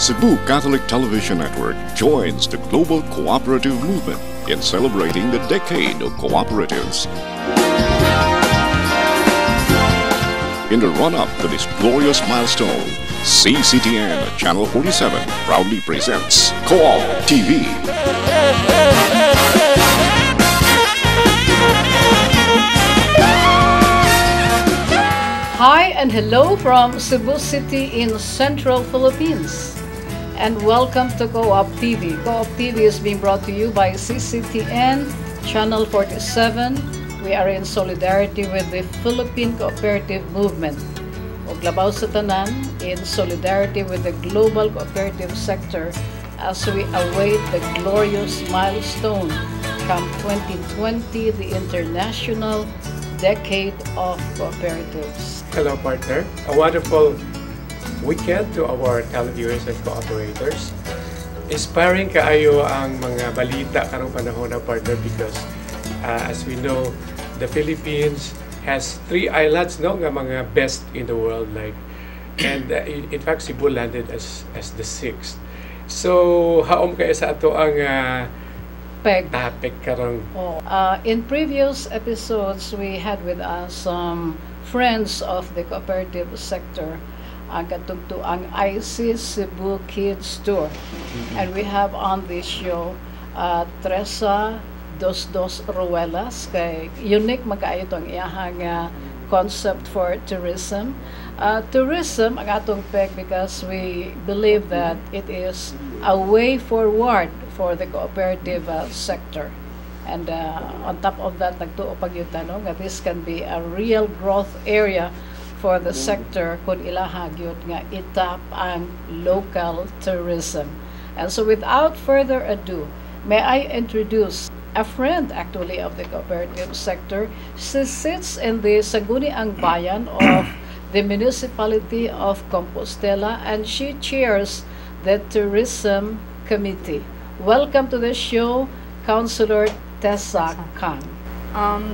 Cebu Catholic Television Network joins the global cooperative movement in celebrating the decade of cooperatives. In the run-up to this glorious milestone, CCTN Channel 47 proudly presents Co-op TV. Hi and hello from Cebu City in Central Philippines, and welcome to Co-op TV. Co-op TV is being brought to you by CCTN Channel 47. We are in solidarity with the Philippine Cooperative Movement. Uglabaw sa tanan, in solidarity with the global cooperative sector as we await the glorious milestone come 2020, the International Decade of Cooperatives. Hello partner, a wonderful weekend to our televiewers and cooperators. Inspiring kaayo ang mga balita karong panahon na partner because as we know, the Philippines has 3 islands no nga mga best in the world and in fact Cebu landed as the 6th. So haom kay sa ato ang topic karong. In previous episodes, we had with us some friends of the cooperative sector, ang katugtuang ISIS Cebu Kids Tour. And we have on this show Teresa Dos Ruelas, kay unique magkaayo itong iyahang concept for tourism. Tourism ang atong peg because we believe that it is a way forward for the cooperative sector. And on top of that, nagtuo pag yung tanong that this can be a real growth area for the sector kung ilahag yun nga itap ang local tourism. And so without further ado, may I introduce a friend actually of the cooperative sector. She sits in the Sangguniang Bayan of the municipality of Compostela, and she chairs the tourism committee. Welcome to the show, Councilor Tessa Kang.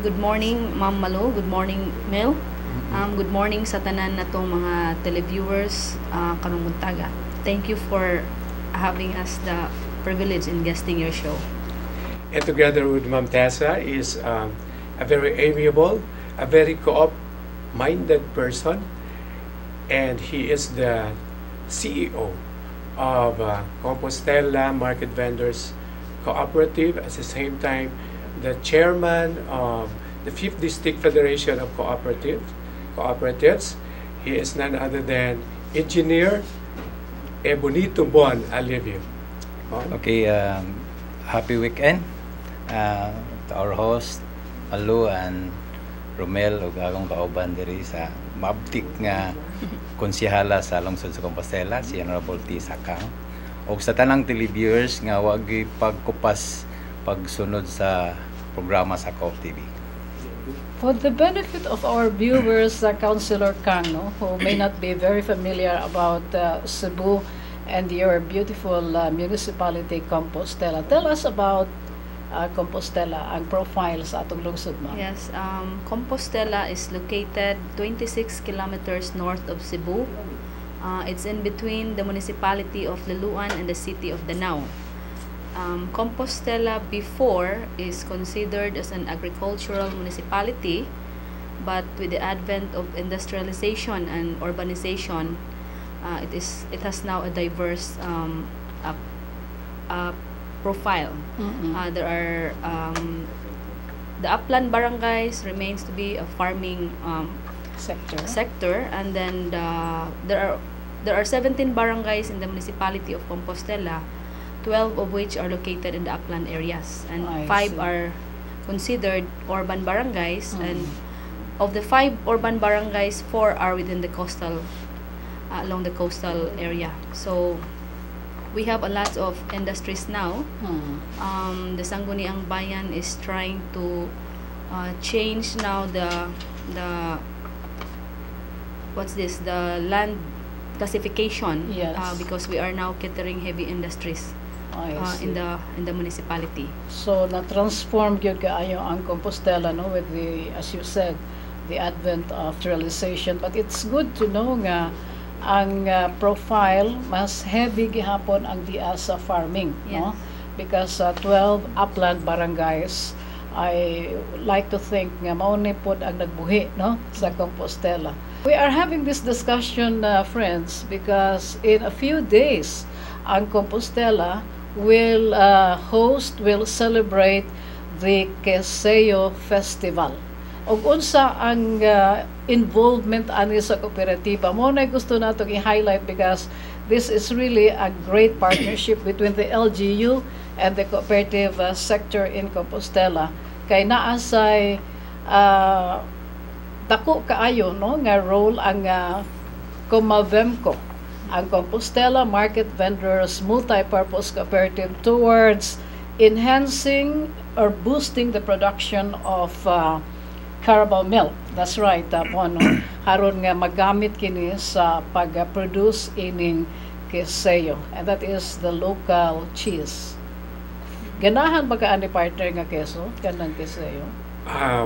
Good morning, Ma'am Malo. Good morning, Mel. Good morning sa tanan na tong mga televiewers karong buntaga. Thank you for having us the privilege in guesting your show. And together with Ma'am Tessa is a very amiable, a very co-op-minded person, and he is the CEO of Compostela Market Vendors Cooperative, at the same time the chairman of the 5th District Federation of Cooperatives. He is none other than Engineer Ebonito Bon Alivio. Okay, happy weekend to our host Alu and Romel ug akong kauban diri sa mabtik nga konsehala sa lungsod sa Compostela, si Honorable T. Sakang, ug sa tanang televiewers nga wag pagkupas pagsunod sa programa sa Co-op TV. For the benefit of our viewers, Councilor Kang, who may not be very familiar about Cebu and your beautiful municipality, Compostela, tell us about Compostela, ang profile sa atong lungsod mo. Yes, Compostela is located 26 kilometers north of Cebu. It's in between the municipality of Liloan and the city of Danao. Compostela before is considered as an agricultural municipality, but with the advent of industrialization and urbanization, it has now a diverse profile. There are the upland barangays remains to be a farming sector, and then there are 17 barangays in the municipality of Compostela, 12 of which are located in the upland areas, and 5 are considered urban barangays, and of the 5 urban barangays, 4 are within the coastal along the coastal area. So we have a lot of industries now. The Sangguniang Bayan is trying to change now the land classification, because we are now catering heavy industries in the municipality. So na-transform gyud kaayo ang Compostela with the, as you said, the advent of industrialization. But it's good to know nga ang profile mas heavy gihapon ang diya sa farming, no? Because 12 upland barangays, I like to think nga mao ni pod ang nagbuhi, no, sa Compostela. We are having this discussion, friends, because in a few days ang Compostela will celebrate the Quezeo Festival. Og unsa ang involvement ani sa kooperatiba, mo na gusto natong i-highlight because this is really a great partnership between the LGU and the cooperative sector in Compostela. Kay naasay dako kaayo, no, nga role ang Comavemco, ang Compostela Market Vendors Multi-Purpose Cooperative, towards enhancing or boosting the production of Carabao milk. That's right, no? Haron nga magamit kini sa pag-produce ining Quezeo, and that is the local cheese. Ganahan ba ka ani partner nga keso kanang Quezeo?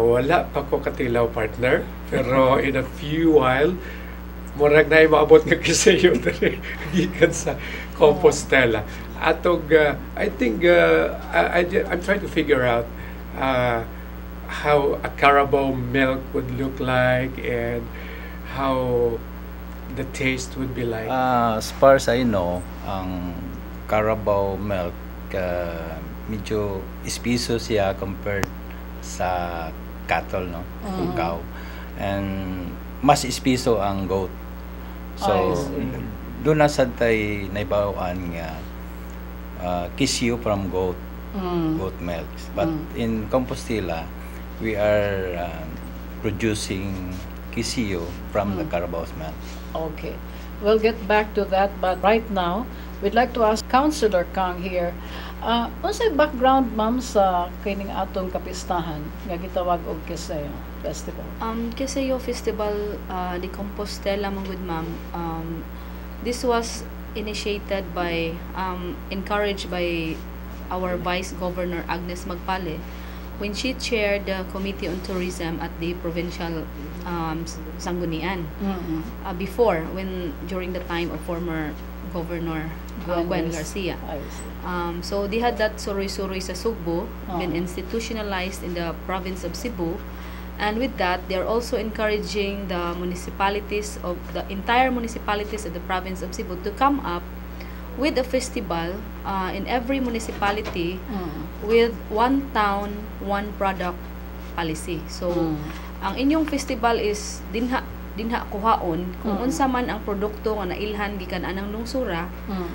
Wala pa ko katilaw, partner, pero in a few while murag na maabot nga Quezeo dali gikan sa Compostela. Atog I think I'm trying to figure out how a Carabao milk would look like and how the taste would be like. As far as I know, ang Carabao milk medyo ispiso siya compared sa cattle, no? Cow. And mas ispiso ang goat. So doon na sad tay naibawaan nga Quezeo from goat milk. But in Compostela, we are producing Quezeo from the Carabao's milk. Okay. We'll get back to that, but right now, we'd like to ask Councilor Kang here. Unsay background, ma'am, sa kining atong kapistahan nga gitawag og Quezeo Festival? Quezeo Festival di Compostela, manggod ma'am. This was initiated by, encouraged by our Vice Governor Agnes Magpale when she chaired the Committee on Tourism at the Provincial Sanggunian. Before, during the time of former Governor Gwen Garcia. So they had that Suroy-Suroy sa Sugbo, been institutionalized in the province of Cebu, and with that they are also encouraging the municipalities of the entire municipalities of the province of Cebu to come up with a festival in every municipality with one town, one product policy. So ang inyong festival is dinha kuhaon kung unsa man ang produkto nga nailhan gikan anang lungsura.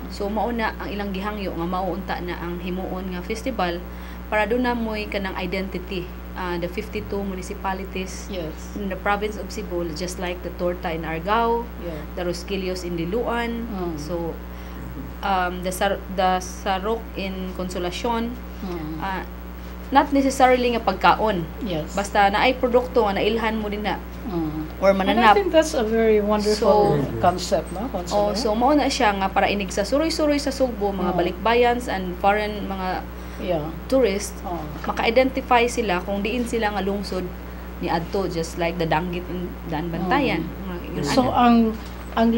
So mao na ang ilang gihangyo nga mao unta na ang himuon nga festival para do na moy kanang identity. The 52 municipalities in the province of Cebu, just like the Torta in Argao, the Rosquillos in Liloan, so the Sarok in Consolacion, not necessarily nga pagkaon. Basta na ay produkto nga nailhan mo din na or mananap. And I think that's a very wonderful concept, no? So mao na siya nga para inig sa suroy-suroy sa Sugbo, mga balikbayans and foreign mga tourists, maka-identify sila kung diin sila nga lungsod ni adto, just like the Danggit in Danbantayan. So ang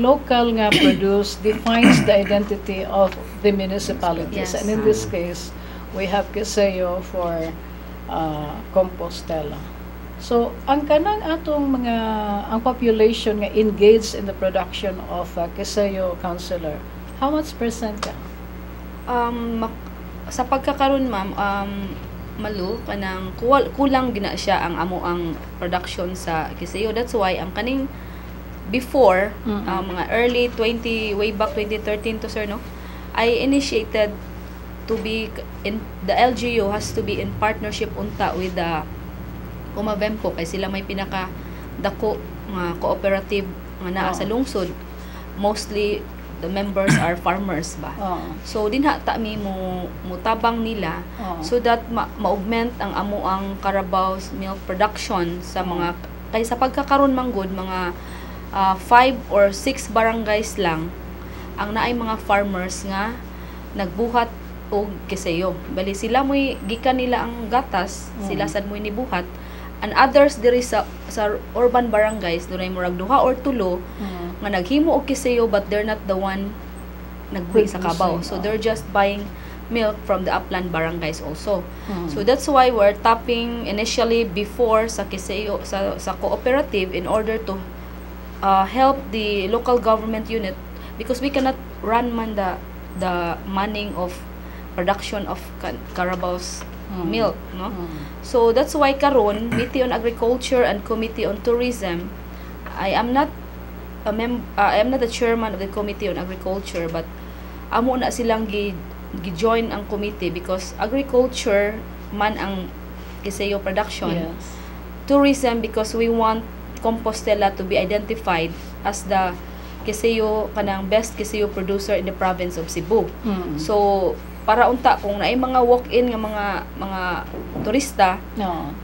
local nga produce defines the identity of the municipalities, and in this case we have Quezeo for Compostela. So ang kanang atong ang population nga engaged in the production of Quezeo, Councilor, how much percent ka? Sa pagkakaroon, ma'am, Malu, kanang kulang gina siya ang ang production sa Quezeo. That's why ang kaning before mga early way back 2013 to sir, no, I initiated to be in the LGU has to be in partnership unta with the Comavemco, kay sila may pinaka dako nga cooperative nga naa sa lungsod. Mostly the members are farmers ba. So dinha ta mi mo tabang nila so that ma-augment ang amuang Carabao's milk production sa mga kay sa pagkakaron manggod mga 5 or 6 barangays lang ang naay mga farmers nga nagbuhat og Quezeo. Bali sila mo'y gikan nila ang gatas, sila sad mo'y nibuhat, and others diri sa urban barangays dunay murag duha or tulo nga naghimo og kiseyo but they're not the one nagbuhi sa Cubao. So they're just buying milk from the upland barangays also. So that's why we're tapping initially before sa kiseyo sa cooperative in order to help the local government unit because we cannot run man the manning of production of Carabao's milk, no? So that's why karon Committee on Agriculture and Committee on Tourism, I am not the chairman of the Committee on Agriculture, but amo na silang gi-join ang committee because agriculture man ang kiseyo production. Yes. Tourism because we want Compostela to be identified as the kiseyo kanang best kiseyo producer in the province of Cebu. So para unta kung naay mga walk-in nga mga turista,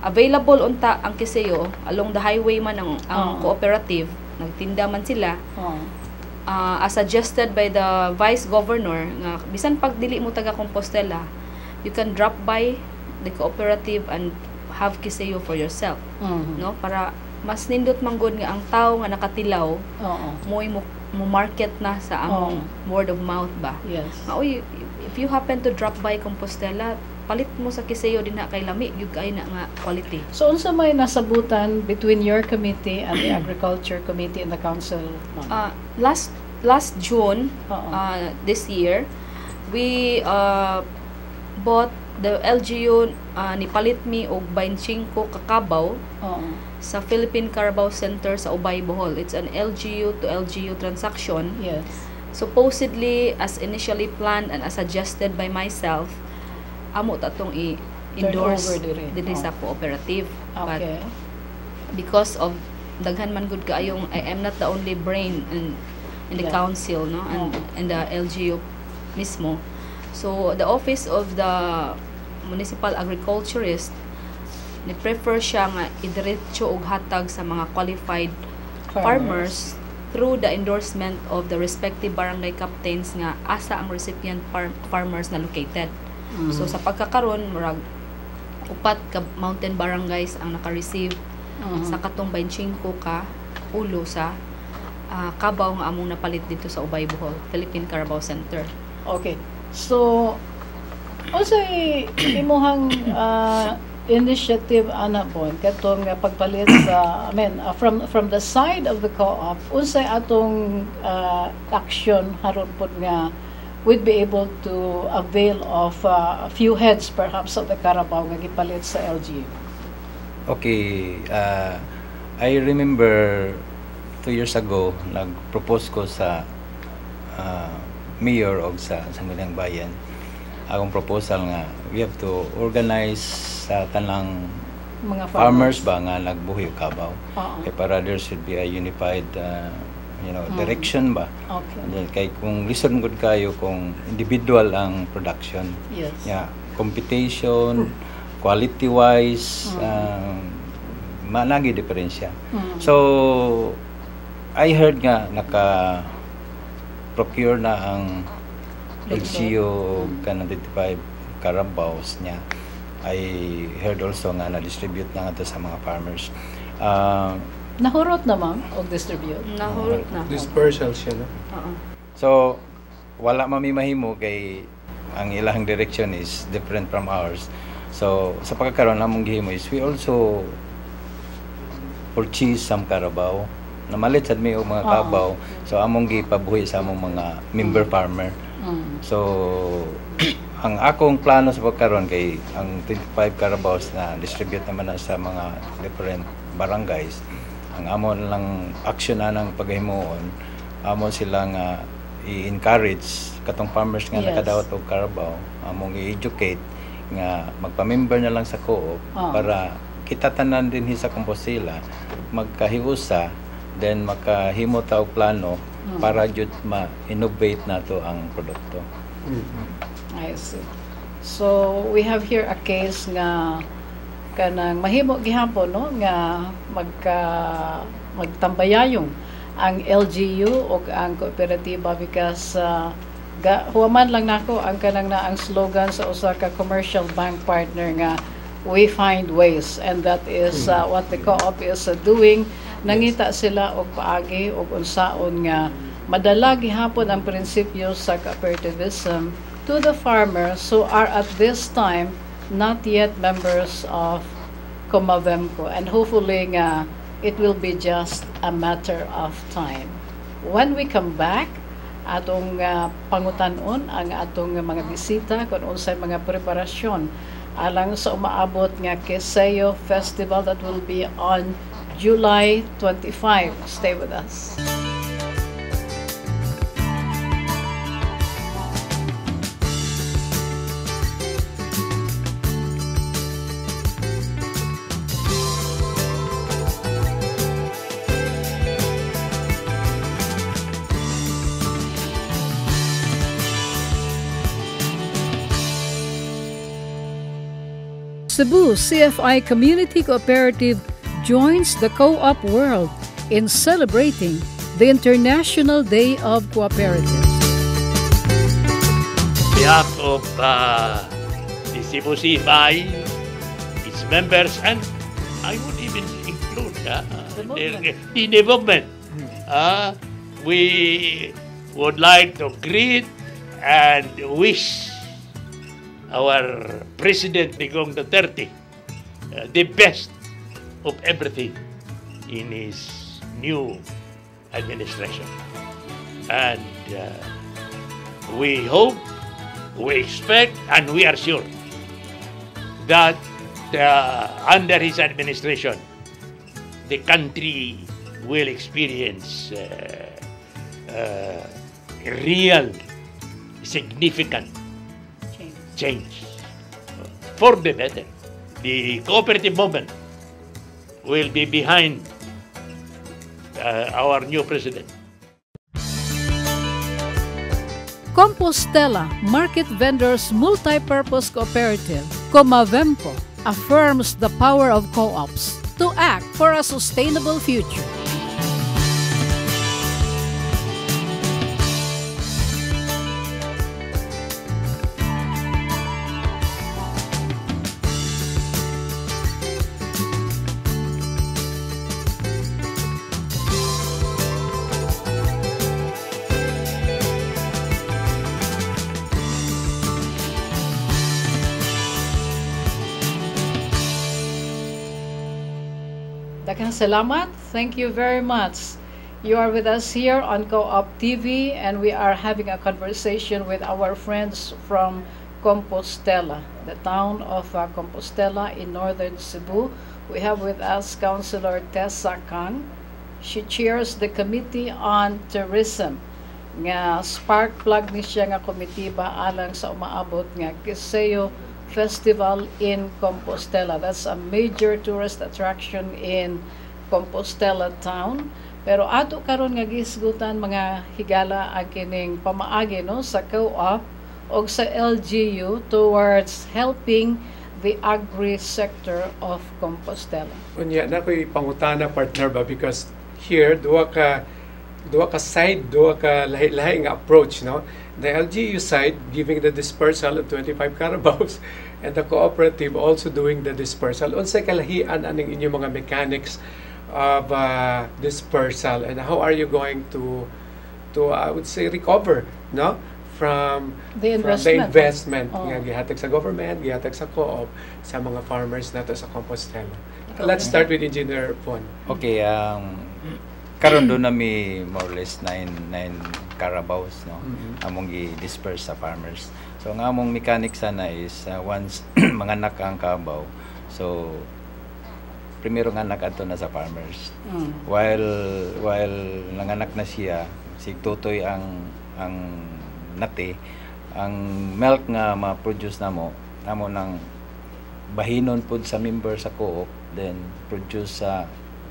available unta ang kiseyo along the highway man ang cooperative, nagtinda man sila. As suggested by the Vice Governor nga bisan pag dili mo taga Compostela, you can drop by the cooperative and have kiseyo for yourself. No, para mas nindot manggod nga ang tao nga nakatilaw mo market na sa among word of mouth ba. Yes. Uy, if you happen to drop by Compostela, palit mo sa kiseyo din na kay lami gyud kay na nga quality. So unsa may nasabutan between your committee and the agriculture committee in the council? Last June this year, we bought the LGU ni palit mi og 25 kakabaw sa Philippine Carabao Center sa Ubay, Bohol. It's an LGU to LGU transaction. Yes. Supposedly as initially planned and as suggested by myself, amo tatong i-endorse diri sa cooperative. Okay. But because of daghan man gud kaayong I am not the only brain in the council, no, and the LGU mismo. So the office of the municipal agriculturist ni prefer siya nga idiretso og hatag sa mga qualified farmers through the endorsement of the respective barangay captains nga asa ang recipient farmers na located. So sa pagkakaron murag upat ka mountain barangays ang naka-receive sa katong 25 ka ulo sa kabaw nga among napalit dito sa Ubay, Bohol, Philippine Carabao Center. Okay. So unsay imuhang initiative ana bon katong pagpalit sa from the side of the co-op unsay atong action haron pod nga we'd be able to avail of a few heads perhaps of the Carabao nga gipalit sa LGU. Okay, I remember 2 years ago nag-propose ko sa mayor og sa Sangguniang Bayan akong proposal nga we have to organize sa tanang Mga farmers ba nga nagbuhi og kabaw. Kay para there should be a unified direction ba. Okay. And then, kay kung listen good kayo kung individual ang production. Yes. Yeah, competition, quality wise, managi diferensya. So I heard nga procure na ang LGU kanang 25 Carabaos niya. I heard also nga na-distribute na nga to sa mga farmers. Nahurot na ma'am og distribute. Nahurot na. Dispersal siya, no? So wala mamimahimo kay ang ilang direction is different from ours. So sa pagkakaroon namong gihimo is we also purchase some Carabao. Namalit sad mi og mga kabaw. So among gipabuhi sa among mga member farmer. So ang akong plano sa pagkaroon kay ang 25 Carabaos na distribute naman na sa mga different barangays. Ang amon lang action na ng paghimuon, amon sila nga i-encourage katong farmers nga nakadawat og Carabao, among i-educate nga magpa-member na lang sa co-op para kita tanan din sa Compostela magkahiusa, then makahimo ta og plano para jud ma-innovate nato ang produkto. I see. So we have here a case nga kanang mahimo gihapon no nga magtambayayong ang LGU o ang kooperatiba because huwaman lang nako ang kanang na ang slogan sa usa ka commercial bank partner nga we find ways, and that is what the co-op is doing. Nangita sila og paagi og unsaon nga madala gihapon ang prinsipyo sa cooperativism to the farmers who are at this time not yet members of Comavemco, and hopefully nga it will be just a matter of time. When we come back, atong pangutanon ang atong mga bisita kung unsay mga preparasyon alang sa umaabot nga Quezon Festival that will be on July 25. Stay with us. Cebu CFI Community Cooperative joins the co-op world in celebrating the International Day of Cooperatives. On behalf of the Cebu CFI, its members, and I would even include the movement, we would like to greet and wish our President Digong Duterte the best of everything in his new administration. And we hope, we expect, and we are sure that under his administration, the country will experience real, significant change for the better. The cooperative movement will be behind our new president. Compostela Market Vendors Multi-Purpose Cooperative, Comavemco, affirms the power of co-ops to act for a sustainable future. Daghang salamat. Thank you very much. You are with us here on Co-op TV, and we are having a conversation with our friends from Compostela, the town of Compostela in northern Cebu. We have with us Councilor Tessa Kang. She chairs the Committee on Tourism. Nga spark plug ni siya nga komitiba alang sa umaabot nga Quezon Festival in Compostela. That's a major tourist attraction in Compostela town. Pero ato karon nga gisgutan mga higala ang kining pamaagi no sa co-op o sa LGU towards helping the agri sector of Compostela. Unya na ko'y pangutana partner ba, because here duwa ka side, duwa ka lahi nga approach, no? The LGU side giving the dispersal of 25 carabaos, and the cooperative also doing the dispersal. Unsay kalahian aning inyong mga mechanics of dispersal, and how are you going to I would say recover, no? From the investment nga gihatag sa government, gihatag sa co-op sa mga farmers nato sa Compostela. Okay. Let's start with Engineer Pon. Okay, karon do nami more or less 9 carabaos, no? Among i-disperse sa farmers. So ang among mechanic sana is once manganak ang kabaw, so primero nganak ato na sa farmers. While nanganak na siya, sigtutoy ang nati, ang milk nga ma-produce namo nang bahinon pud sa member sa co-op, then produce sa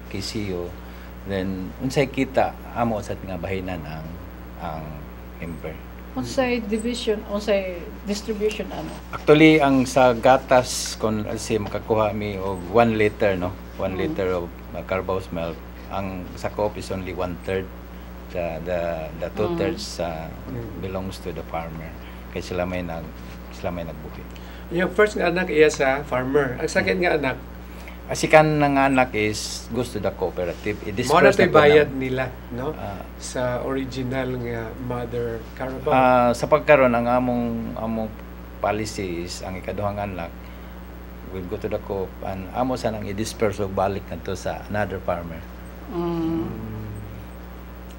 KCO, then unsay kita amo sa nga bahinan ang member. Unsay division, unsay distribution ano? Actually ang sa gatas kon say makakuha mi og 1 liter, no? 1 liter of carbaos milk. Ang sa co-op is only 1/3. The 2/3 belongs to the farmer. Kaya sila may nagbuhi. Yung first nga anak iya sa farmer. Ang second nga anak, Asikan ng anak is gusto da cooperative. mo na I-disperse to'y na po bayad na- nila, no? Sa original nga Mother Carabao. sa pagkaroon ang among policy is ang ikaduhang anak will go to the co-op and amo sa nang i-disperse og balik nadto sa another farmer.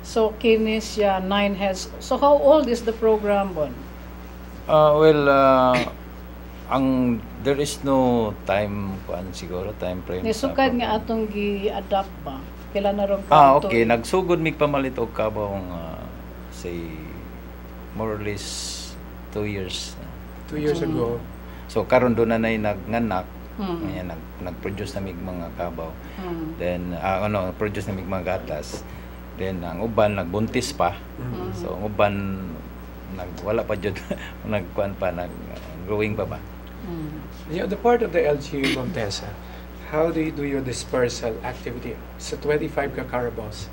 So kini siya 9 heads. So how old is the program bon? There is no time siguro time frame. Nisukad nga atong gi-adapt ba? Pila na rong Okay, nagsugod mig pamalit og kabaw say more or less 2 years. 2 years ago. So karon do na nay nagnganak. Ngayon nag-produce na mig mga kabaw. Then produce na mig mga gatas. Then ang uban nagbuntis pa. So ang uban wala pa jud nagkuan pa growing pa ba. Yeah, the part of the LGU, Ma'am Tessa, how do you do your dispersal activity sa 25 ka Carabaos?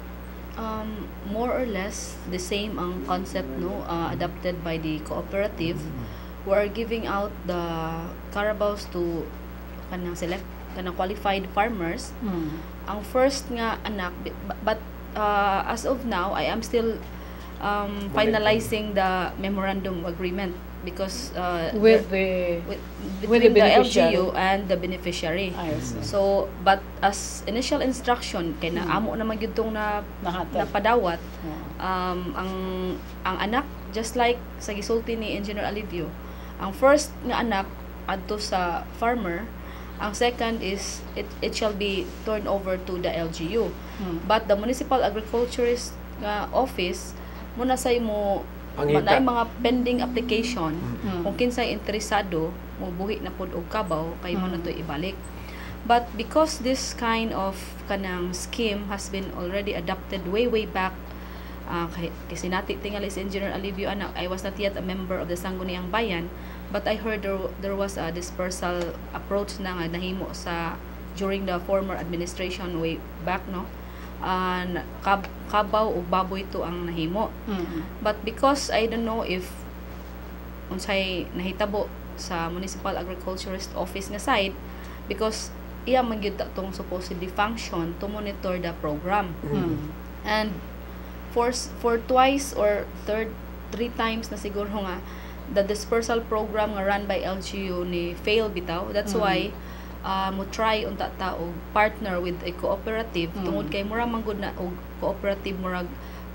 More or less the same ang concept, no, adapted by the cooperative. We are giving out the Carabaos to kanang qualified farmers. Ang first nga anak, but as of now I am still finalizing the memorandum of agreement because with between the the beneficiary. LGU and the beneficiary. I see. So, but as initial instruction kay na amo naman gyud tong napadawat, ang anak, just like sa gisulti ni Engineer Alivio, ang first nga anak adto sa farmer, ang second is it shall be turned over to the LGU. But the municipal agriculturist office muna say mo manay mga pending application kung kinsay interesado mo buhi na pud og kabaw kay mo na to ibalik. But because this kind of kanang scheme has been already adopted way back, kasi nati tingali si Engineer Alivio anak, I was not yet a member of the Sangguniang Bayan, but I heard there was a dispersal approach na nga nahimo sa during the former administration way back, no, and kabaw o baboy to ang nahimo. But because I don't know if unsay nahitabo sa municipal agriculturist office nga side, because iya man gyud tong supposedly function to monitor the program. And for twice or three times na siguro nga the dispersal program nga run by LGU ni fail bitaw. That's why mo try unta ta og partner with a cooperative tungod kay mura man gud na og cooperative murag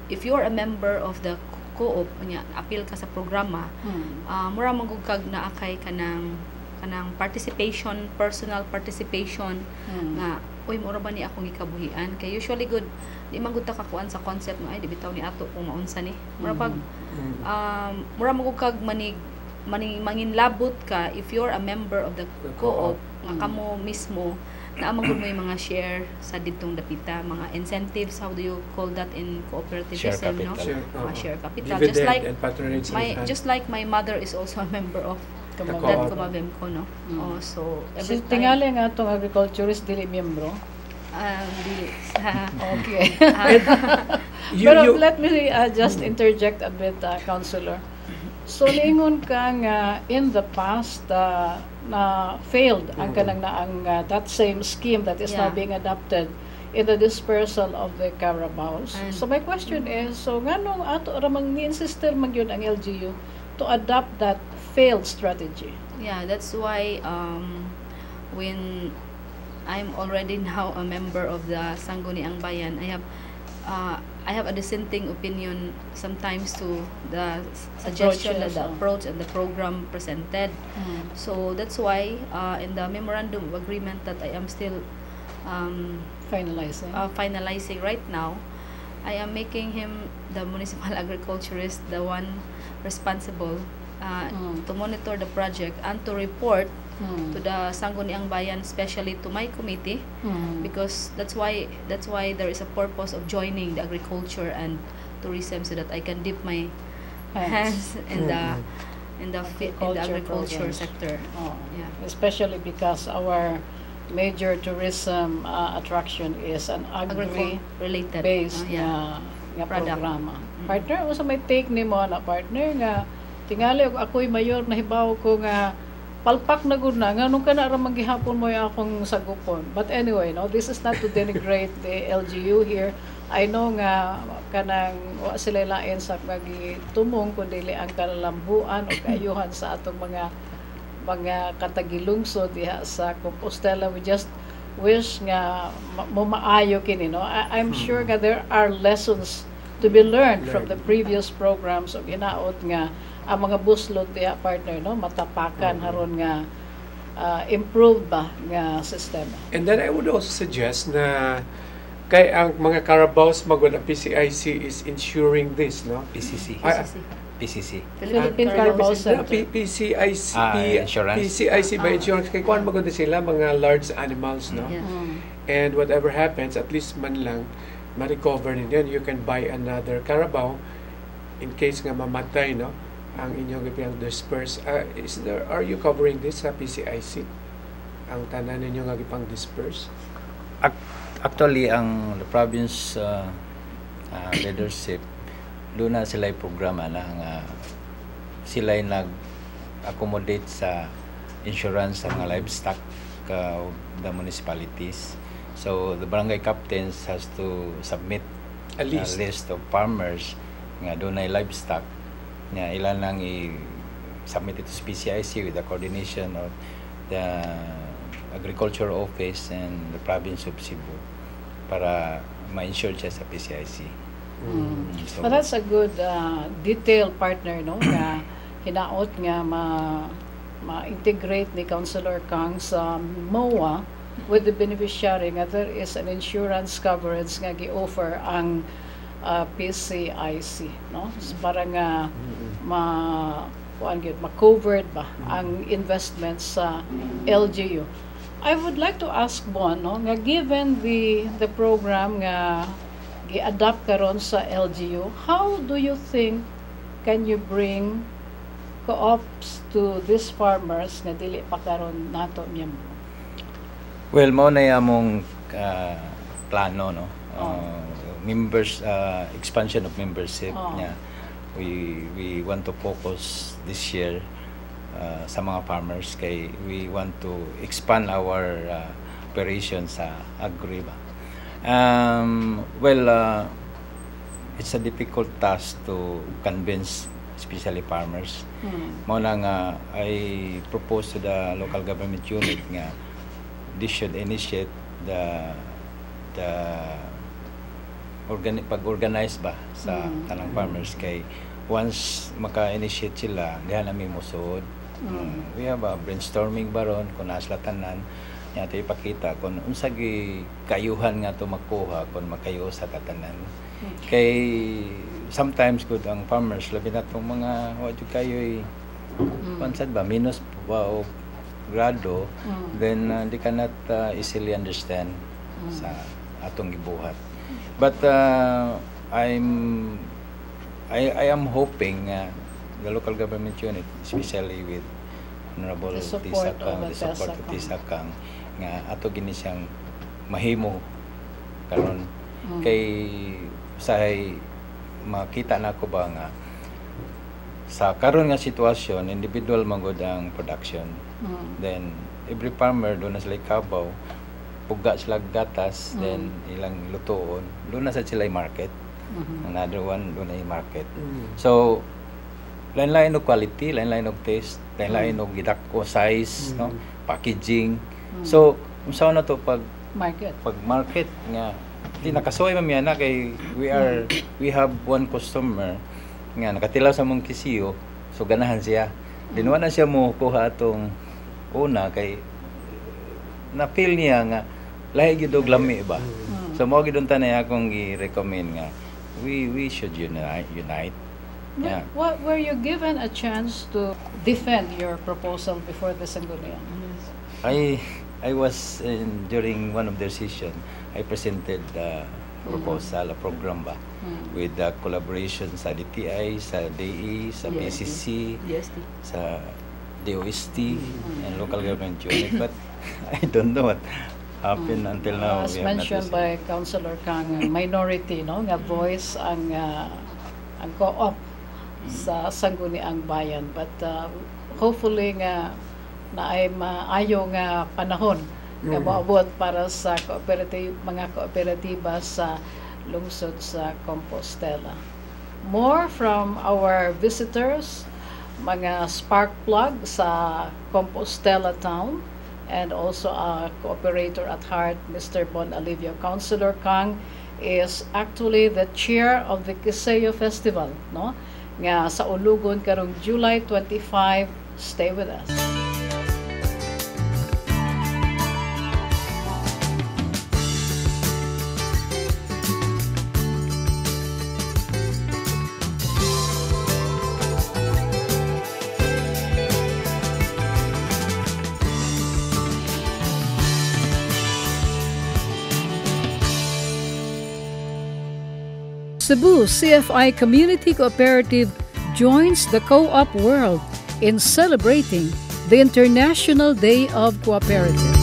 if you are a member of the co-op nya appeal ka sa programa, mura man gud kag naa kay kanang personal participation nga uy mura ba ni akong gikabuhian kay usually good di man gud ta kakuan sa concept nga ay di bitaw ni ato kung maunsa ni mura pag mura man gud kag manginlabot ka if you're a member of the co-op nga kamo mismo na amagod mo yung mga share sa ditong dapita, mga incentives, how do you call that in cooperativism, no? Share capital. Just like my mother is also a member of that Kumabemco, no? So every time tingali nga itong agriculturist dili miyembro. dili Okay. Pero let me just interject a bit, Councilor. So lingon ka nga in the past na failed ang kanang that same scheme that is now being adopted in the dispersal of the Carabaos. So my question is, so nganong ato ra mag-insister man gyud ang LGU to adopt that failed strategy? Yeah, that's why when I'm already now a member of the Sangguniang Bayan, I have a dissenting opinion sometimes to the suggestion, the approach and the program presented. So that's why in the memorandum of agreement that I am still finalizing right now, I am making him the municipal agriculturist, the one responsible to monitor the project and to report to the Sangguniang Bayan, especially to my committee, because that's why there is a purpose of joining the agriculture and tourism so that I can dip my hands in the agriculture sector. Yeah. Especially because our major tourism attraction is an agri-related based programa. Partner, usa may take nimo na partner nga tingali og ako'y mayor nahibaw ko nga palpak na gud na nganong kana ra magihapon mo yung akong sagupon. But anyway, no, this is not to denigrate the LGU here. I know nga kanang wa sila lain sa magitumong kundi ang kalalambuan o kaayuhan sa atong mga katagilungsod diha sa Compostela. We just wish nga mo maayo kini, no. I'm sure nga there are lessons to be learned from the previous programs o hinaot nga ang mga buslot diha partner, no, matapakan haron nga improved ba nga sistema. And then I would also suggest na kay ang mga Carabaos magod ang PCIC is ensuring this, no? PCC. PCC. Philippine Carabao Center. PCIC, insurance. PCIC by insurance. Kay kuan magod sila mga large animals, no? Yeah. And whatever happens, at least man lang ma-recover ninyo. You can buy another Carabao in case nga mamatay, no? Ang inyong ipiyang disperse. Are you covering this sa PCIC? Ang tanan ninyo nga ipang disperse? Actually, ang the province leadership, doon na sila programa na nga sila nag-accommodate sa insurance sa mga livestock of the municipalities. So, the barangay captains has to submit a list of farmers nga doon ay livestock nga ilan lang i-submit it to PCIC with the coordination of the Agriculture Office and the province of Cebu para ma-insure siya sa PCIC. So, but that's a good detailed partner, no, nga hinaot nga ma-integrate ni Councilor Kang sa MOA with the beneficiary nga there is an insurance coverage nga gi-offer ang PCIC, no, para nga ma-covered ba ang investments sa LGU. I would like to ask Bon, no, nga given the program nga gi-adapt karon sa LGU, how do you think can you bring co-ops to these farmers nga dili pa karon nato miyembro? Well, mao na among plano, no. Members expansion of membership niya. We want to focus this year sa mga farmers kay we want to expand our operation sa agri ba. It's a difficult task to convince especially farmers. Mao na nga I propose to the local government unit nga they should initiate the pag-organize ba sa tanang farmers kay once maka-initiate sila diha nami mosuod. We have a brainstorming baron kung nasla tanan nya to ipakita kung unsa gi kayuhan nga to makuha kung makayo sa tatanan. Kay sometimes good ang farmers labi na tong mga wa jud kayoy pansad ba minus ba o grado then they cannot easily understand sa atong gibuhat. But I am hoping the local government unit, especially with Honorable The support of Tisakang, nga ato gini siyang mahimo karon kay say makita na ko ba nga sa karon nga sitwasyon individual magod ang production. Then every farmer do na sila kabaw puga sila gatas, then ilang lutoon, doon na sa sila market. Another one, doon na market. So, lain-lain og quality, lain-lain og taste, lain-lain og gidako size, no, packaging. So, unsa na to pag market nga di nakasuway man na kay we have one customer nga nakatilaw sa mong kisiyo, so ganahan siya. Dinwa na siya mo kuha atong una kay na feel niya nga lahi gyud og lami ba. So mao gid unta na akong gi-recommend nga we should unite. Yeah. What were you given a chance to defend your proposal before the Sangguniang? I was during one of their session I presented the proposal, a program ba with the collaboration sa DTI, sa DE, sa PCC, sa DOST and local government unit, but I don't know what happened until now. As mentioned by Councilor Kang, minority, no, nga voice ang co-op sa Sangguniang Bayan, but hopefully nga na ay maayo nga panahon nga moabot para sa mga kooperatiba sa lungsod sa Compostela. More from our visitors, mga spark plug sa Compostela town, and also a cooperator at heart, Mr. Bon Alivio. Councilor Kang is actually the chair of the Kiseo Festival, no? Nga sa Ulugon karong July 25. Stay with us. Cebu CFI Community Cooperative joins the co-op world in celebrating the International Day of Cooperatives.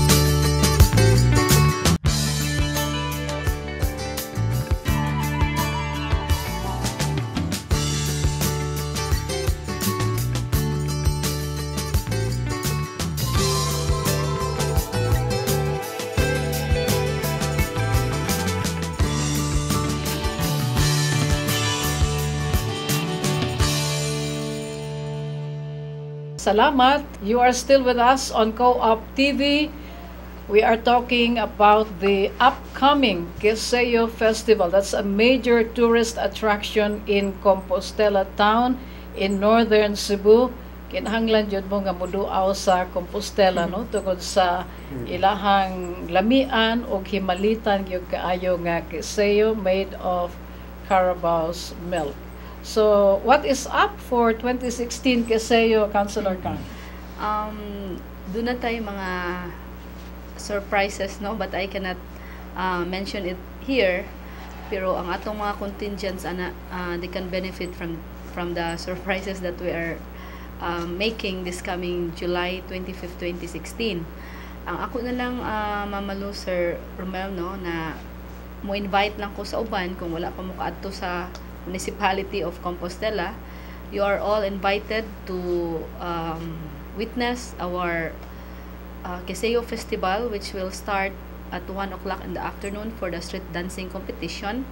Salamat. You are still with us on Co-op TV. We are talking about the upcoming Kiseo Festival. That's a major tourist attraction in Compostela town in northern Cebu. Kinahanglan jud mo nga moduaw sa Compostela, no, tungod sa ilahang lamian o himalitan gyud kaayo nga Kiseo made of Carabao's milk. So, what is up for 2016 Kiseo, Councilor Kang? Doon na tayo mga surprises, no? But I cannot mention it here. Pero ang atong mga contingents, they can benefit from the surprises that we are making this coming July 25th, 2016. Ang ako na lang, Mamalu, Sir Romel, no, na mo invite lang ko sa uban kung wala pa mo kaadto sa Municipality of Compostela. You are all invited to witness our Kiseo Festival, which will start at 1 o'clock in the afternoon for the street dancing competition.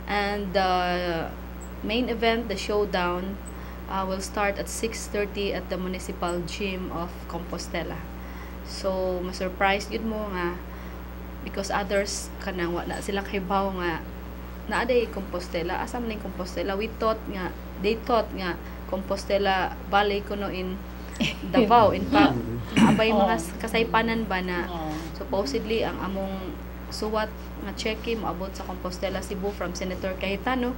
And the main event, the showdown, will start at 6:30 at the Municipal Gym of Compostela. So, ma-surprise yun mo nga because others kanang wala sila kaybaw nga naaday Compostela. Asa man ning Compostela? They thought nga Compostela Valley kuno in Davao. In fact, abay mga kasaypanan ba na supposedly ang among suwat nga cheque moabot sa Compostela Cebu from Senator Cayetano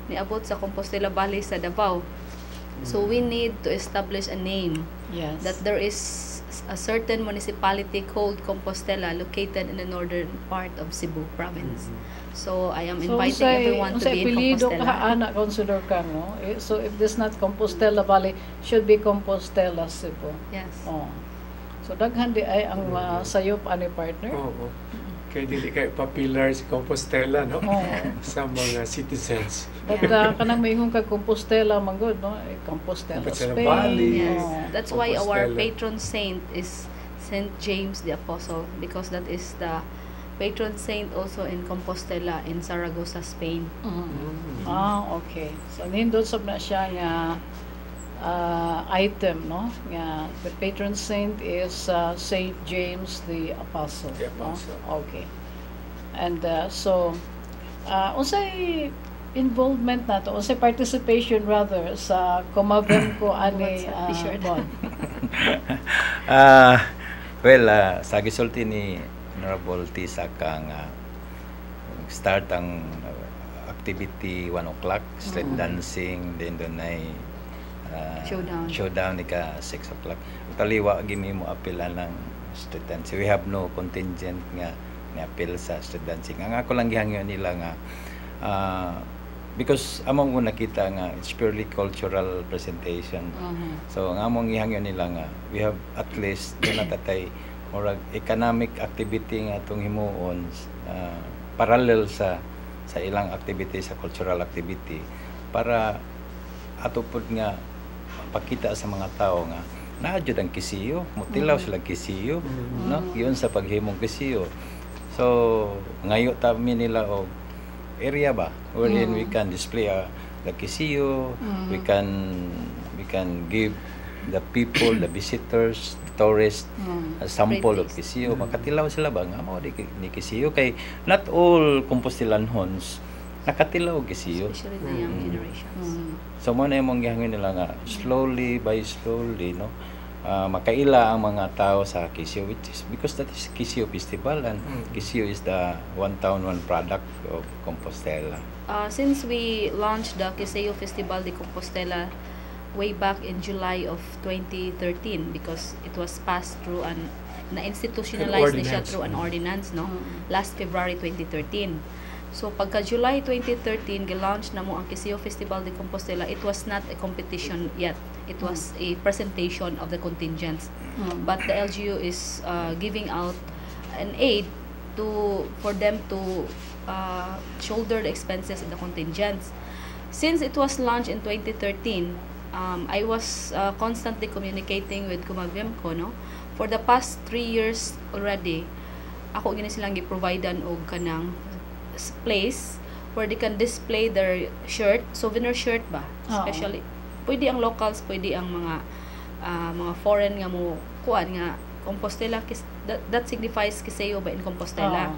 niabot sa Compostela Valley sa Davao. So we need to establish a name. Yes. That there is a certain municipality called Compostela located in the northern part of Cebu province. So I am inviting everyone to be in Compostela. Anak Councilor Kang, no? So if this not Compostela Valley, should be Compostela Cebu. Yes. Oh. So daghan di ay ang sayop ani partner. Oo. Kaya dili kay popular si Compostela, no? Oo. Sa mga citizens. But kanang mayingon kag Compostela man good, no? Compostela Spain. Valley. Yes. Oh. That's why our Compostela. patron saint is Saint James the Apostle, because that is the patron saint also in Compostela in Zaragoza, Spain. Okay. So nindot sab na siya nga item, no? Nga the patron saint is Saint James the Apostle. The Apostle. No? Okay. And so unsay involvement nato, unsay participation rather sa Comavem ko ani Bon? Sa gisulti ni Honorable Tisa kang start ang activity 1 o'clock, street dancing, then doon ay showdown ika 6 o'clock. Taliwa gimi mo apilan ng street dancing. We have no contingent nga ni-appeal sa street dancing. Ang ako lang gihangyo nila nga because among ko nakita nga it's purely cultural presentation. So ang among gihangyo nila nga we have at least doon natatay or economic activity nga atong himuon parallel sa ilang activity sa cultural activity para ato pud nga pakita sa mga tao nga naadyo ang kisiyo, mutilaw sila kisiyo, no? Yun sa paghimong kisiyo. So ngayo tami nila og area ba wherein we can display the kisiyo, we can give the people, the visitors, the tourists, a sample of kisiyo. Makatilaw sila ba nga mo ni kisiyo kay not all Compostelanhons nakatilaw og kisiyo. Especially the young generations. So mo na imong gihangin nila nga slowly by slowly, no, makaila ang mga tao sa Kisiyo, which is because that is Kisiyo Festival, and Kisiyo is the one town, one product of Compostela. Since we launched the Kiseo Festival de Compostela way back in July of 2013, because it was passed through na-institutionalized na siya through an ordinance, no? Last February 2013. So pagka July 2013 gi-launch na mo ang Kiseo Festival de Compostela, it was not a competition yet. It was a presentation of the contingents. But the LGU is giving out an aid for them to shoulder the expenses in the contingents. Since it was launched in 2013, I was constantly communicating with Kumagvemco, no? For the past 3 years already, ako gini silang gi-providean og kanang place where they can display their shirt, souvenir shirt ba, especially pwede ang locals, pwede ang mga foreign nga mo kuan nga Compostela, that signifies Kiseo ba in Compostela.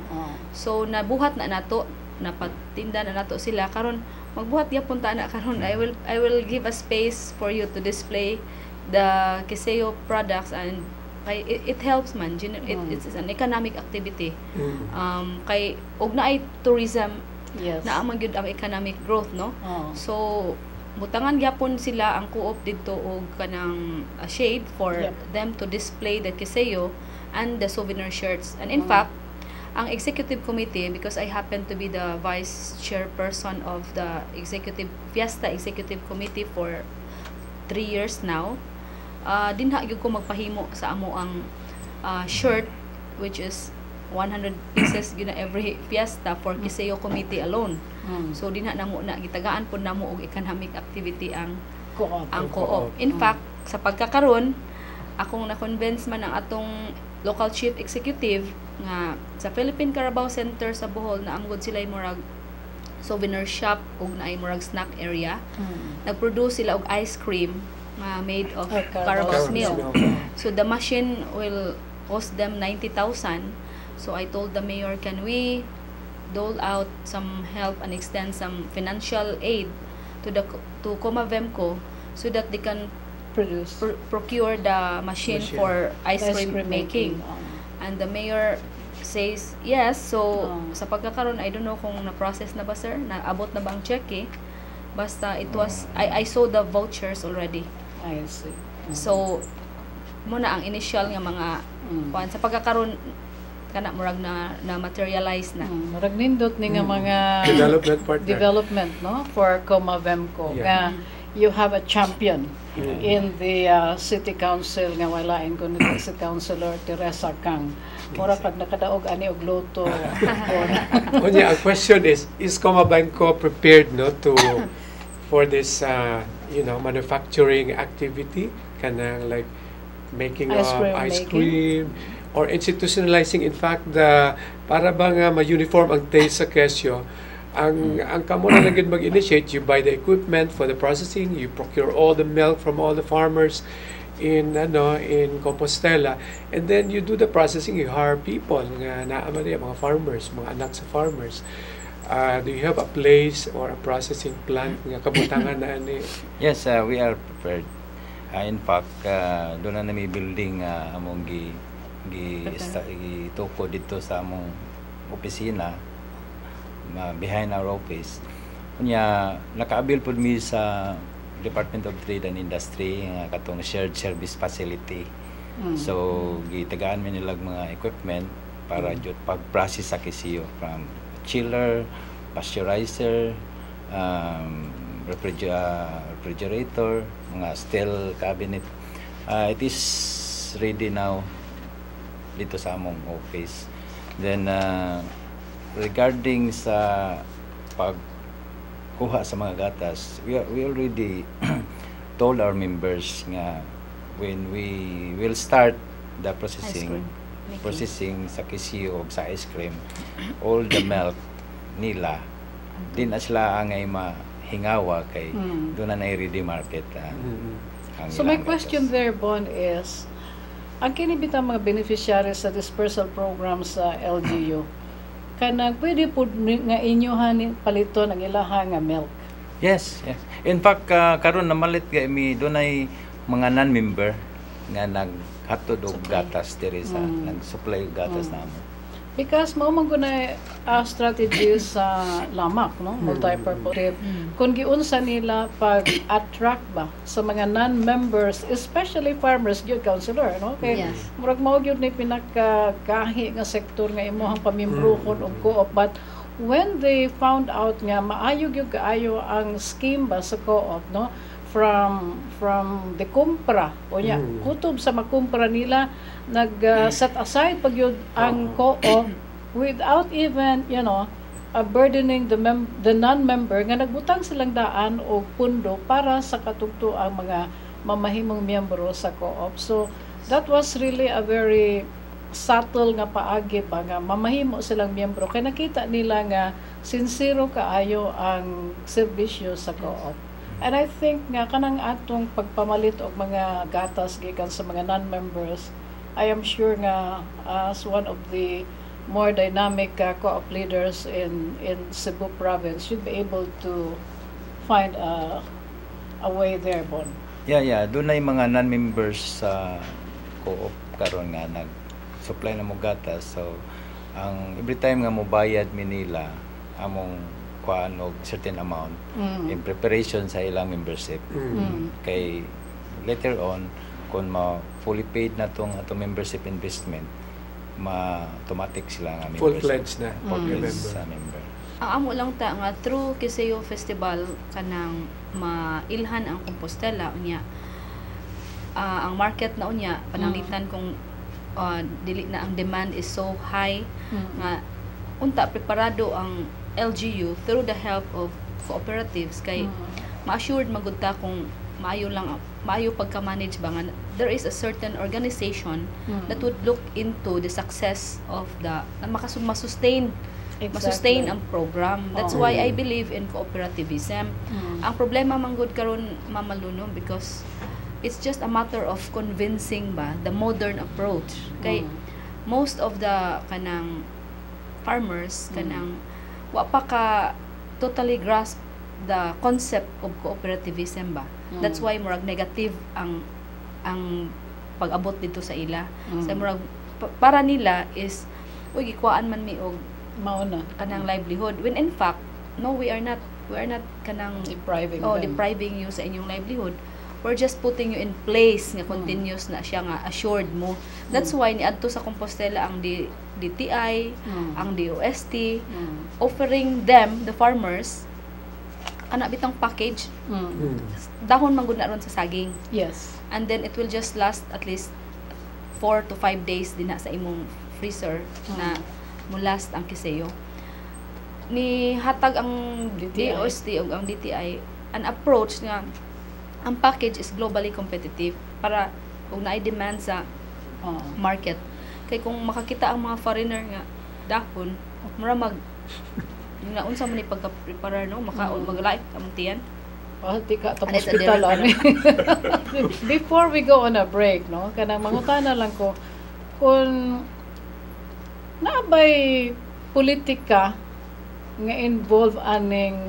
So nabuhat na nato, napatinda na nato sila karon, magbuhat gyapon ta na karon. I will give a space for you to display the Kiseo products, and it helps man. It's an economic activity. Kay og naay tourism, naa man gyud ang economic growth, no? So butangan gyapon sila ang co-op didto og kanang shade for them to display the Kiseo and the souvenir shirts. And in fact, ang executive committee, because I happen to be the vice chairperson of the Fiesta Executive Committee for 3 years now, dinha gyud ko magpahimo sa amo ang shirt, which is 100 pieces gyud na every fiesta for Kiseo committee alone. So dinha namo na gitagaan pud namo og economic activity ang co-op. In fact, sa pagkakaron, akong na-convince man ang atong local chief executive nga sa Philippine Carabao Center sa Bohol na amgod sila murag souvenir shop ug naay murag snack area. Nag-produce sila og ice cream made of Carabao's milk. So the machine will cost them 90,000. So I told the mayor, can we dole out some help and extend some financial aid to Comavemco so that they can procure the machine for ice cream making. And the mayor says yes. So sa pagkakaroon, I don't know kung na-process na ba, sir, naabot na ba ang check eh. Basta it was, I saw the vouchers already. I see. So muna ang initial nga mga sa pagkakaroon kana murag na materialize na. Murag nindot ni nga mga development, no, for Comavemco. Nga you have a champion in the city council nga walain ko ni si councilor Teresa Kang. Mura pag nakadaog ani og loto. Kunya, ang question is Comavemco prepared, no, for this manufacturing activity, kanang like making ice cream or institutionalizing, in fact, para bang ma-uniform ang taste sa kesyo. Ang kamo na lang mag-initiate, you buy the equipment for the processing, you procure all the milk from all the farmers in Compostela, and then you do the processing, you hire people nga naama niya, mga farmers, mga anak sa farmers. Do you have a place or a processing plant nga kabutangan na ani? Yes, we are prepared. In fact, doon na may building among gituko dito sa among opisina, behind our office. Kunya nakaabil pud mi sa Department of Trade and Industry nga katong shared service facility. So gitagaan mi nilag mga equipment para jud pag-process sa Kiseo, from chiller, pasteurizer, refrigerator, mga steel cabinet. It is ready now dito sa among office. Then regarding sa pagkuha sa mga gatas, we already told our members nga when we will start the Ice processing, cream making. processing sa kisiyo ug sa ice cream, all the milk nila di na sila angay mahingawa kay doon na ready market ang So my ilang question gatas. there, Bon, is, ang kinibitang mga beneficiaries sa dispersal program sa LGU, kanang pwede po nga inyohan paliton ang ilaha nga milk. Yes, yes. In fact, karon namalit ga mi dunay mga non-member nga naghatod og gatas diri sa nag-supply og gatas namo. Because mao man guna strategy sa lamak, no? Multi-purpose. Kung giunsa nila pag-attract ba sa mga non-members, especially farmers, gyud councilor, no? Kay Yes. murag mao gyud ni pinakagahi nga sektor nga imong pamimbrohon og co-op, but when they found out nga maayo gyud kaayo ang scheme ba sa co-op, no? From the kumpra o nya kutob sa makumpra nila nag set aside pag yun ang co-op without even burdening the non-member nga nagbutang silang daan o pundo para sa katugto ang mga mamahimong miyembro sa co-op. So that was really a very subtle nga paagi ba nga mamahimo silang miyembro kay nakita nila nga sincero kaayo ang serbisyo sa co-op. And I think nga kanang atong pagpamalit og mga gatas gikan sa mga non-members, I am sure nga as one of the more dynamic co-op leaders in Cebu province should be able to find a way there, Bon. Yeah. Dunay mga non-members sa co-op karon nga nag-supply na mo gatas. So ang every time nga mobayad mi nila among kuan og certain amount in preparation sa ilang membership. Kay later on kung fully paid na tong ato membership investment, automatic sila nga membership. Full-fledged na. Full-fledged sa member. Ang amo lang ta nga through Kiseo Festival kanang mailhan ang Compostela unya. Ang market na unya pananglitan kung dili na ang demand is so high nga unta preparado ang LGU through the help of cooperatives kay ma-assured magud ta kung maayo pagka-manage ba nga there is a certain organization that would look into the success of the masustain ang program. That's why I believe in cooperativism. Ang problema man gud karon Mama Luno because it's just a matter of convincing ba the modern approach kay most of the kanang farmers kanang wa pa ka totally grasp the concept of cooperativism ba. That's why murag negative ang pag-abot dito sa ila. Sa murag para nila is uy gikwaan man mi og Mauna kanang livelihood when in fact no we are not kanang depriving you sa inyong livelihood. We're just putting you in place nga continuous na siya nga assured mo. That's why niadto sa Compostela ang DTI, ang DOST, offering them, the farmers, bitang package, dahon man gud na ron sa saging. Yes. And then it will just last at least 4 to 5 days din na sa imong freezer na mo last ang Kiseo. Ni hatag ang DOST o ang DTI an approach nga ang package is globally competitive para kung na-demand sa market. Kay kung makakita ang mga foreigner nga dahon, mura yung naunsa man ni pagka-prepare no, makaon mag-like among tiyan. Di ka tapos hospital ani. Before we go on a break, no, kanang mangutana lang ko kung naabay politika nga involve aning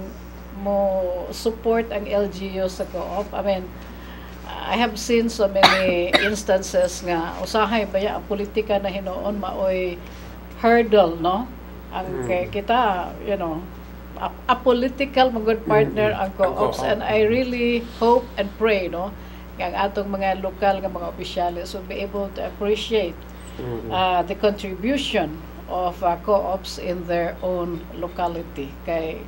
mo support ang LGU sa co-op. I mean, I have seen so many instances nga usahay baya ang politika na hinoon maoy hurdle, no? Ang kita, a political good partner ang co-ops, and I really hope and pray, no, ang atong mga lokal nga mga opisyales will be able to appreciate the contribution of co-ops in their own locality. Kay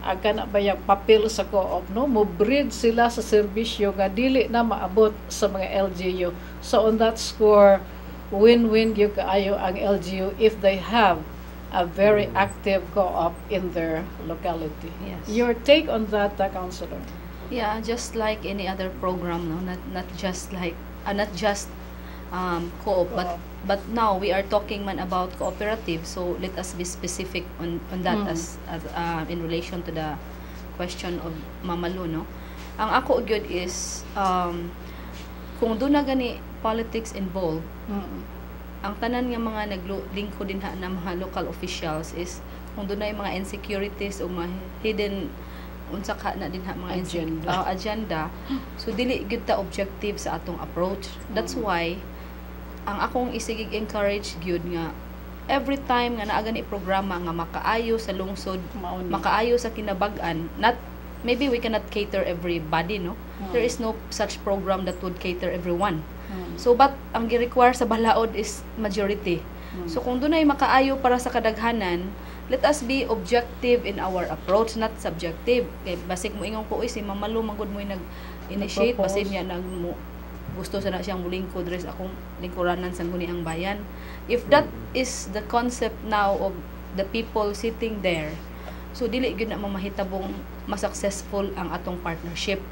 ang kana ba yung papel sa co-op, no, mo breed sila sa serbisyo nga dili na maabot sa mga LGU. So on that score, win-win gyud kaayo ang LGU if they have a very active co-op in their locality. Yes. Your take on that, Councilor? Yeah, just like any other program, no, not just like not just co-op, but now we are talking man about cooperative, so let us be specific on that as in relation to the question of Mama Lu, no? Ang ako gyud is kung doon na gani politics involved, ang tanan nga mga naglingkod din na mga local officials is kung doon na yung mga insecurities o mga hidden unsa ka na din mga agenda, so dili gyud ta objective sa atong approach. That's why ang akong isigig encourage gyud nga every time nga naa gani programa nga makaayo sa lungsod, makaayo sa kinabag-an, not maybe we cannot cater everybody, no? There is no such program that would cater everyone. So but ang gi-require sa balaod is majority. So kung dunay makaayo para sa kadaghanan, let us be objective in our approach, not subjective. Kay basig mo ingon ko si Mama Lu magud mo nag-initiate, basig niya gusto sana siyang mulingkod res akong lingkuranan sang guni ang bayan. If that is the concept now of the people sitting there, so dili gyud na mamahitabong ma-successful ang atong partnership.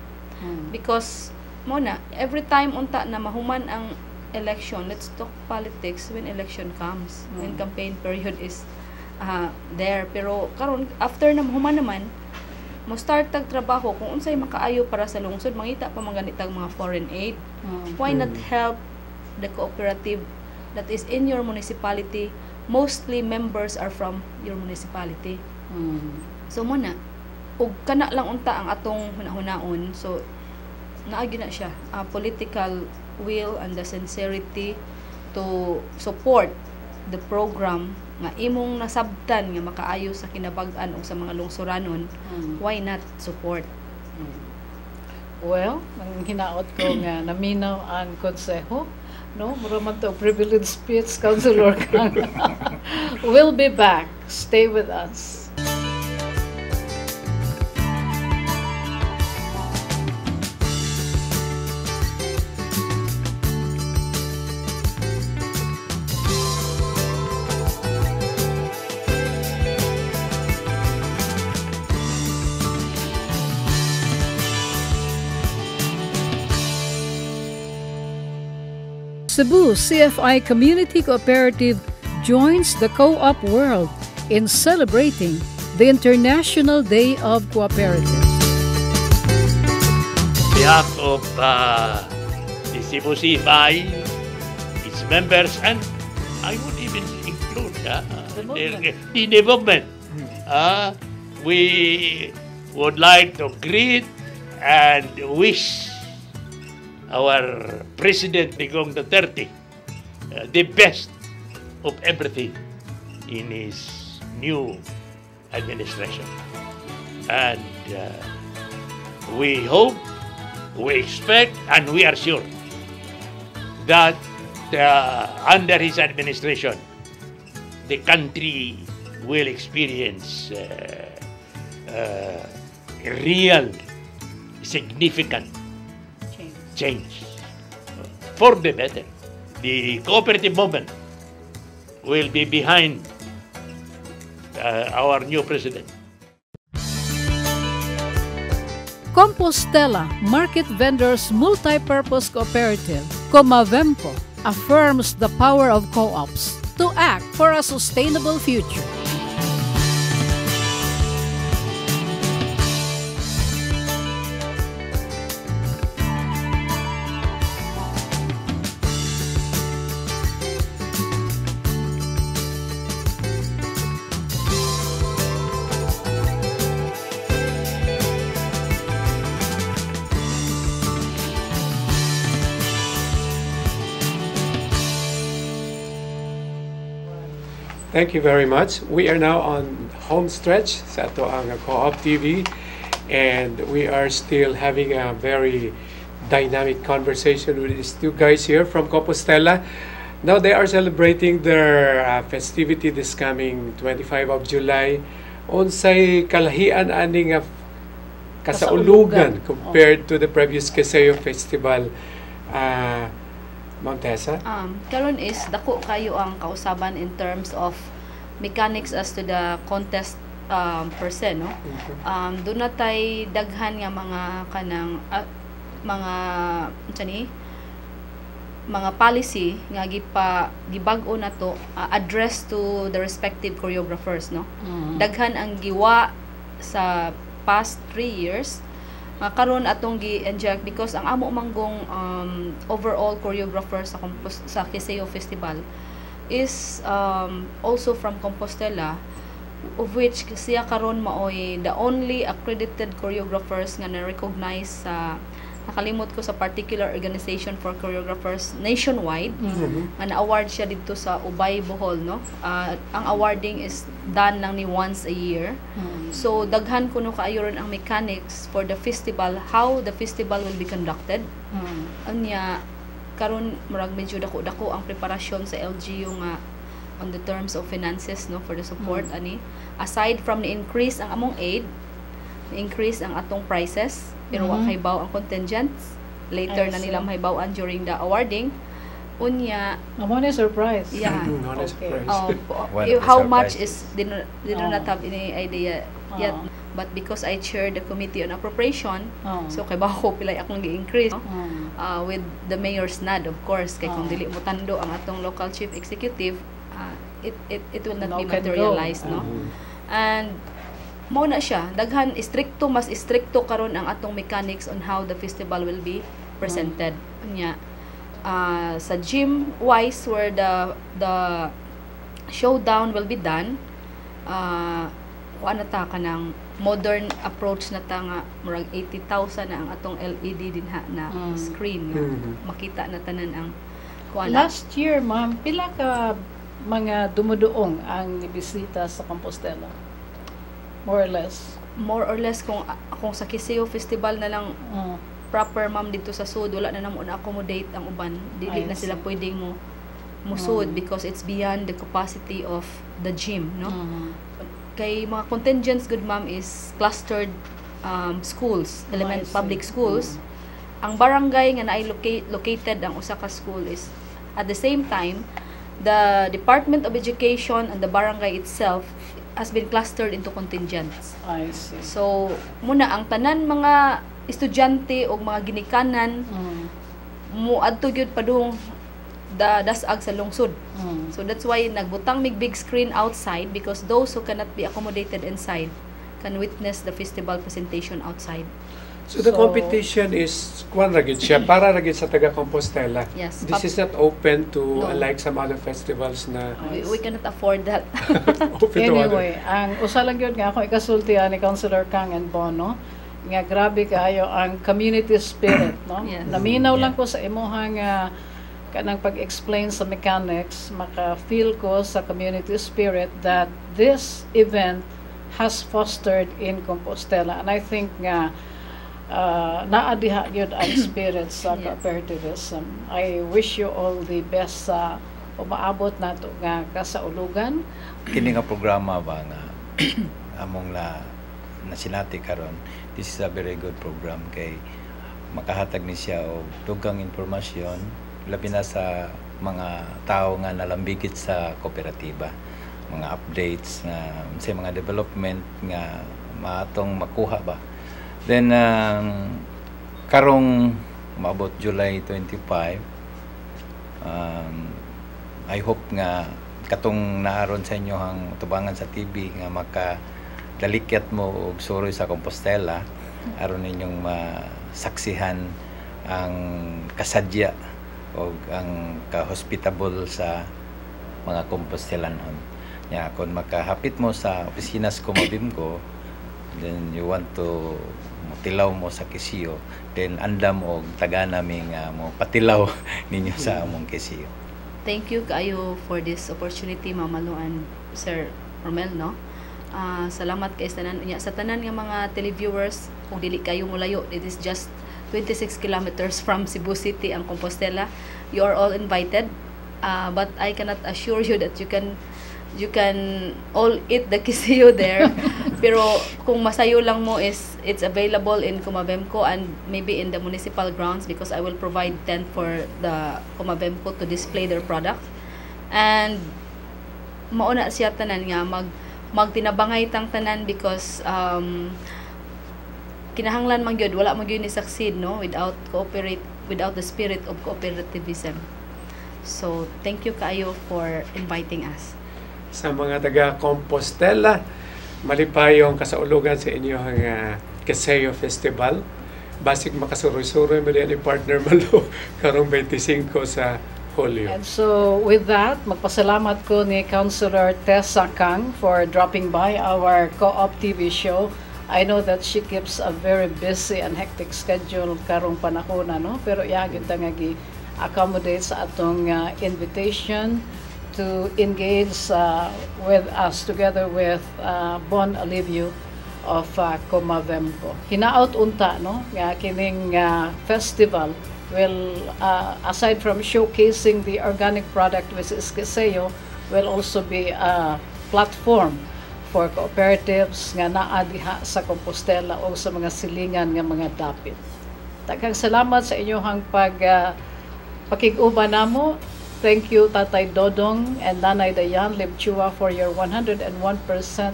Because mo na every time unta na mahuman ang election, let's talk politics when election comes, when campaign period is there. Pero karon after na mahuman naman, mo start tag trabaho kung unsay makaayo para sa lungsod, mangita pa man ganitang mga foreign aid. Why not help the cooperative that is in your municipality? Mostly members are from your municipality. So muna ug kana lang unta ang atong hunahunaon, so naagi na siya political will and the sincerity to support the program nga imong nasabtan nga makaayo sa kinabag-an o sa mga lungsuranon. Why not support? Well, ang hinaot ko nga naminaw ang konseho, no? Mura man to privileged speech, Councilor Kang. We'll be back. Stay with us. Cebu CFI Community Cooperative joins the co-op world in celebrating the International Day of Cooperatives. On behalf of the Cebu CFI, its members, and I would even include the movement, we would like to greet and wish our President Digong Duterte the best of everything in his new administration. And we hope, we expect, and we are sure that under his administration, the country will experience real, significant change for the better. The cooperative movement will be behind our new president. Compostela Market Vendors Multi-Purpose Cooperative, Comavemco, affirms the power of co-ops to act for a sustainable future. Thank you very much. We are now on home stretch sa ato ang Co-op TV, and we are still having a very dynamic conversation with these two guys here from Compostela. Now they are celebrating their festivity this coming 25 of July. Unsay kalahian aning kasaulugan compared to the previous Keseo Festival, Ma'am Tessa? Karon is dako kayo ang kausaban in terms of mechanics as to the contest per se, no? Doon na tay daghan nga mga kanang mga mga policy nga gibag-o na to address to the respective choreographers, no. Daghan ang giwa sa past 3 years karon atong gi-inject because ang amo manggong overall choreographer sa Kiseo Festival is also from Compostela, of which siya karon maoy the only accredited choreographers nga na-recognize sa nakalimot ko sa particular organization for choreographers nationwide nga na-award siya dito sa Ubay, Bohol, no. Ang awarding is done lang ni once a year. So daghan kuno kaayo ron ang mechanics for the festival, how the festival will be conducted. Anya karon murag medyo dako-dako ang preparasyon sa LGU nga on the terms of finances, no, for the support ani. Aside from the increase ang among aid, increase ang atong prices, pero wa kay baw ang contingents. Later na nila mahibaw-an during the awarding. Unya, amo na surprise. Yeah. Surprise. How much is they do not have any idea yet. But because I chair the committee on appropriation, so kay bawo ko pilay akong gi-increase, no? With the mayor's nod, of course, kay kung dili mo tando ang atong local chief executive, it will not be materialized, no. And mao na siya, daghan mas stricto karon ang atong mechanics on how the festival will be presented. Nya sa gym wise where the showdown will be done, kuan na ta kanang modern approach na ta nga murag 80,000 na ang atong LED dinha na screen nga makita na tanan ang kuan. Last year, ma'am, pila ka mga dumuduong ang bisita sa Compostela? More or less kung sa Kiseo Festival na lang proper, ma'am, dito sa Sud wala na namo na accommodate ang uban, dili na sila pwedeng mo musud because it's beyond the capacity of the gym, no. Kay mga contingents, good ma'am, is clustered schools, public schools. Ang barangay nga naay located ang usa ka school is at the same time the Department of Education and the barangay itself has been clustered into contingents. I see. So, muna ang tanan mga estudyante o mga ginikanan muadto gyud padung dasag sa lungsod. So that's why nagbutang mig big screen outside because those who cannot be accommodated inside can witness the festival presentation outside. So the competition is kuan ra gid siya para ra gid sa taga Compostela. Yes. This is not open to unlike some other festivals na We cannot afford that. open to other. Anyway, ang usa lang gyud nga ako ikasulti ni Councilor Kang and Bono nga grabe kaayo ang community spirit, no. Yes. Naminaw lang ko sa imuhang kanang pag-explain sa mechanics, maka-feel ko sa community spirit that this event has fostered in Compostela, and I think nga naadiha yun ang spirit sa cooperativism. I wish you all the best sa umaabot nato nga kasaulugan. Kini nga programa ba nga among na sinati karon, this is a very good program kay makahatag ni siya og dugang impormasyon labi na sa mga tao nga nalambigit sa kooperatiba, mga updates nga sa mga development nga maatong makuha ba. Then karong maabot July 25, I hope nga katong naaron sa inyo ang tubangan sa TV nga makadalikyat mo og suroy sa Compostela aron ninyong masaksihan ang kasadya o ang ka-hospitable sa mga Compostelanon. Ya, kung makahapit mo sa opisina sa Kumabimko, then you want to tilaw mo sa Kisio, then andam og taga naming mo patilaw ninyo sa among Kisio. Thank you kayo for this opportunity, Ma'am Malu and Sir Romel, no. Salamat kay sa tanan nga mga televiewers. Kung dili kayo mulayo, it is just 26 kilometers from Cebu City ang Compostela. You are all invited, but I cannot assure you that you can all eat the Kisio there. Pero kung masayo lang mo is it's available in Kumabemko and maybe in the municipal grounds because I will provide tent for the Kumabemko to display their product. And mauna siya tanan nga magtinabangay tang tanan because kinahanglan man gyud, wala man gyud ni succeed no without the spirit of cooperativism. So thank you kaayo for inviting us. Sa mga taga Compostela, malipayong kasaulugan sa inyong Keseo Festival. Basig makasuroy-suroy mo ni partner Malu karong 25 sa Hulyo. And so with that, magpasalamat ko ni Councilor Tessa Kang for dropping by our Co-op TV show. I know that she keeps a very busy and hectic schedule karong panahon no, pero yagid ta nga gi-accommodate sa atong invitation to engage with us together with Bon Alivio of Comavemco. Hinaot unta no nga kining festival will aside from showcasing the organic product which is Keseo, will also be a platform for cooperatives nga naa diha sa Compostela o sa mga silingan nga mga dapit. Daghang salamat sa inyong pakig-uban namo. Thank you Tatay Dodong and Nanay Dayan Libchua for your 101%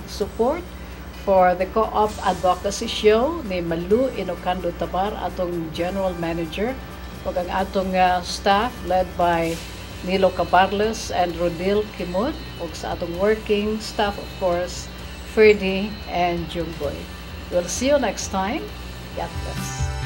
support for the Co-op Advocacy Show ni Malu Inocando Tabar, atong General Manager, ug ang atong staff led by Nilo Cabarles and Rodil Kimut, ug sa atong working staff of course, Ferdy and Jungboy. We'll see you next time. God bless.